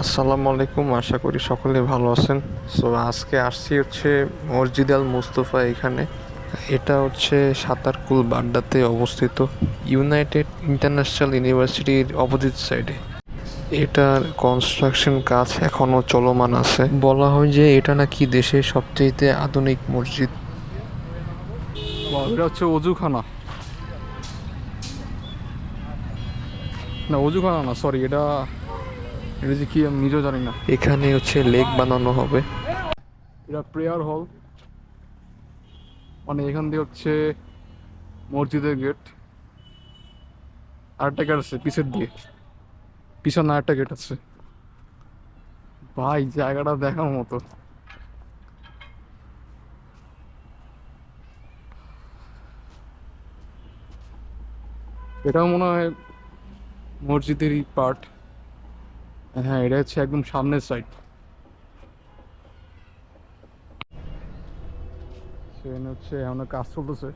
আসসালামু আলাইকুম, আশা করি সকলে ভালো আছেন। সো আজকে আসছি হচ্ছে মসজিদ আল মুস্তফা এখানে। এটা হচ্ছে সাতারকুল বাড্ডাতে অবস্থিত, ইউনাইটেড ইন্টারন্যাশনাল ইউনিভার্সিটির অপোজিট সাইডে। এটার কনস্ট্রাকশন কাজ এখনও চলমান আছে। বলা হয় যে এটা নাকি দেশের সবচেয়ে আধুনিক মসজিদ। এটা হচ্ছে অজুখানা। না, অজুখানা না, সরি। এটা এটা যে কি আমি নিজেও জানি না। এখানে হচ্ছে লেক বানানো হবে। এটা প্রেয়ার হল, মানে এখান দিয়ে হচ্ছে মসজিদের গেট। আরেকটা গেট আছে পিছের দিয়ে, পিছনে আরেকটা গেট আছে। ভাই, জায়গাটা দেখার মতো। এটাও মনে হয় মসজিদেরই পার্ট। হ্যাঁ, এটা হচ্ছে একদম সামনের সাইড। সেখানে হচ্ছে এখন কাজ চলতেছে।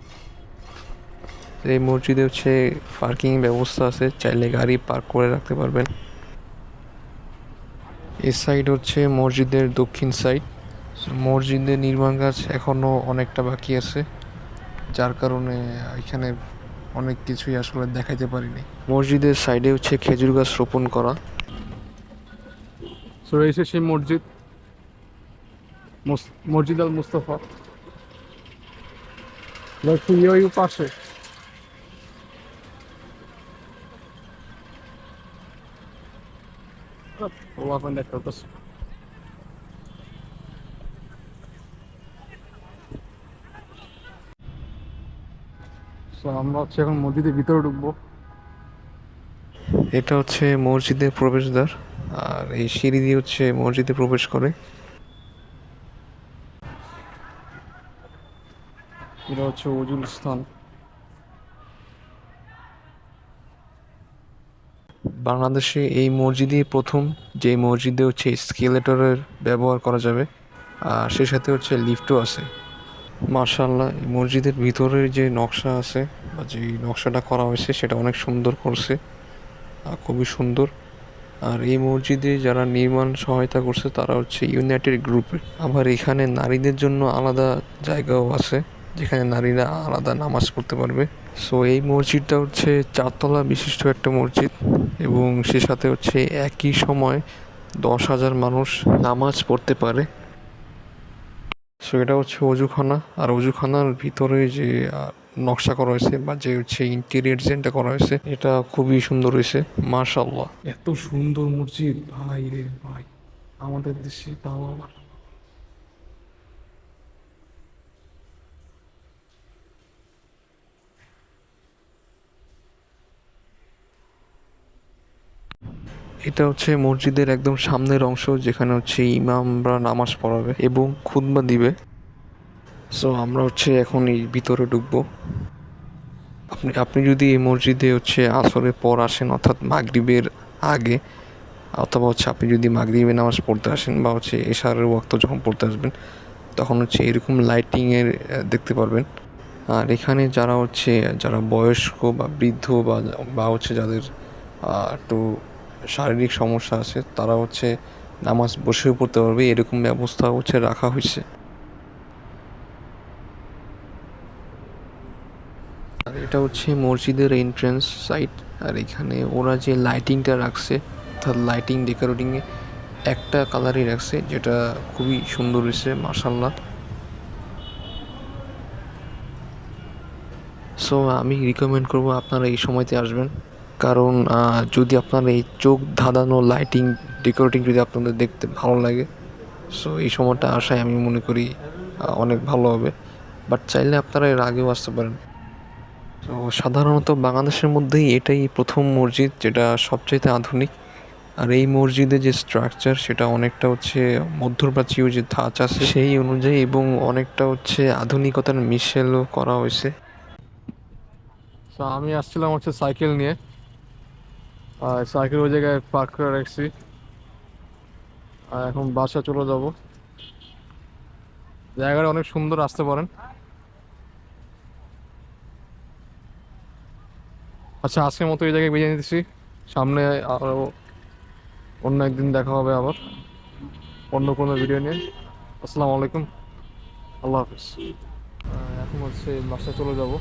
এই মসজিদে হচ্ছে পার্কিং ব্যবস্থা আছে, চাইলে গাড়ি পার্ক করে রাখতে পারবেন। এই সাইড হচ্ছে মসজিদের দক্ষিণ সাইড। মসজিদের নির্মাণ কাজ এখনও অনেকটা বাকি আছে, যার কারণে এখানে অনেক কিছুই আসলে দেখাইতে পারিনি। মসজিদের সাইডে হচ্ছে খেজুর গাছ রোপণ করা। সো এই সেই মসজিদ, মসজিদ আল মুস্তফা। এটা হচ্ছে ওই পাশে। ও আপনার একটা। সো আমরা হচ্ছে এখন মসজিদের ভিতরে ঢুকবো। এটা হচ্ছে মসজিদের প্রবেশদ্বার, আর এই সিঁড়ি দিয়ে হচ্ছে মসজিদে প্রবেশ করে। এটা হচ্ছে অজুর স্থান। বাংলাদেশে এই মসজিদই প্রথম যে মসজিদে হচ্ছে স্কেলেটরের ব্যবহার করা যাবে, আর সে সাথে হচ্ছে লিফটও আছে। মার্শাল্লাহ, এই মসজিদের ভিতরের যে নকশা আছে বা যে নকশাটা করা হয়েছে সেটা অনেক সুন্দর করছে, খুবই সুন্দর। আর এই মসজিদে যারা নির্মাণ সহায়তা করছে তারা হচ্ছে ইউনাইটেড গ্রুপের। আবার এখানে নারীদের জন্য আলাদা জায়গাও আছে, যেখানে নারীরা আলাদা নামাজ পড়তে পারবে। সো এই মসজিদটা হচ্ছে চারতলা বিশিষ্ট একটা মসজিদ, এবং সে সাথে হচ্ছে একই সময় 10,000 মানুষ নামাজ পড়তে পারে। সো এটা হচ্ছে অজুখানা, আর অজুখানার ভিতরে যে নকশা করা হয়েছে বা যে হচ্ছে ইন্টেরিয়র ডিজাইনটা করা হয়েছে এটা খুবই সুন্দর হয়েছে, মাশাআল্লাহ। এত সুন্দর মসজিদ, ভাই রে ভাই, আমাদের দেশে তাও আবার। এটা হচ্ছে মসজিদের একদম সামনের অংশ, যেখানে হচ্ছে ইমামরা নামাজ পড়াবে এবং খুতবা দিবে। সো আমরা হচ্ছে এখন এই ভিতরে ঢুকবো। আপনি যদি এই মসজিদে হচ্ছে আসরের পর আসেন, অর্থাৎ মাগরিবের আগে, অথবা হচ্ছে আপনি যদি মাগরিবের নামাজ পড়তে আসেন বা হচ্ছে এশারের ওয়াক্ত যখন পড়তে আসবেন, তখন হচ্ছে এরকম লাইটিংয়ের দেখতে পারবেন। আর এখানে যারা বয়স্ক বা বৃদ্ধ বা হচ্ছে যাদের একটু শারীরিক সমস্যা আছে, তারা হচ্ছে নামাজ বসেও পড়তে পারবে, এরকম ব্যবস্থা হচ্ছে রাখা হয়েছে। আর এটা হচ্ছে মসজিদের এন্ট্রান্স সাইট। আর এখানে ওরা যে লাইটিংটা রাখছে, অর্থাৎ লাইটিং ডেকোরেটিংয়ে একটা কালারই রাখছে, যেটা খুবই সুন্দর হয়েছে, মার্শাল্লাহ। সো আমি রিকমেন্ড করবো আপনারা এই সময়তে আসবেন, কারণ যদি আপনার এই চোখ ধাঁধানো লাইটিং ডেকোরেটিং যদি আপনাদের দেখতে ভালো লাগে, সো এই সময়টা আসায় আমি মনে করি অনেক ভালো হবে। বাট চাইলে আপনারা এর আগেও আসতে পারেন। তো সাধারণত বাংলাদেশের মধ্যেই এটাই প্রথম মসজিদ যেটা সবচাইতে আধুনিক। আর এই মসজিদের যে স্ট্রাকচার সেটা অনেকটা হচ্ছে মধ্যপ্রাচ্যীয় যে ধাঁচ আছে সেই অনুযায়ী, এবং অনেকটা হচ্ছে আধুনিকতার মিশেলও করা হয়েছে। তো আমি আসছিলাম হচ্ছে সাইকেল নিয়ে, আর সাইকেল ওই জায়গায় পার্ক করে রাখছি। আর এখন বাসা চলে যাব। জায়গাটা অনেক সুন্দর, আসতে পারেন। আচ্ছা, আজকের মতো এই জায়গায় বিদায় নিতেছি। সামনে আরো অন্য একদিন দেখা হবে আবার অন্য কোনো ভিডিও নিয়ে। আসসালামু আলাইকুম, আল্লাহ হাফিজ। এখন হচ্ছে বাসায় চলে যাব।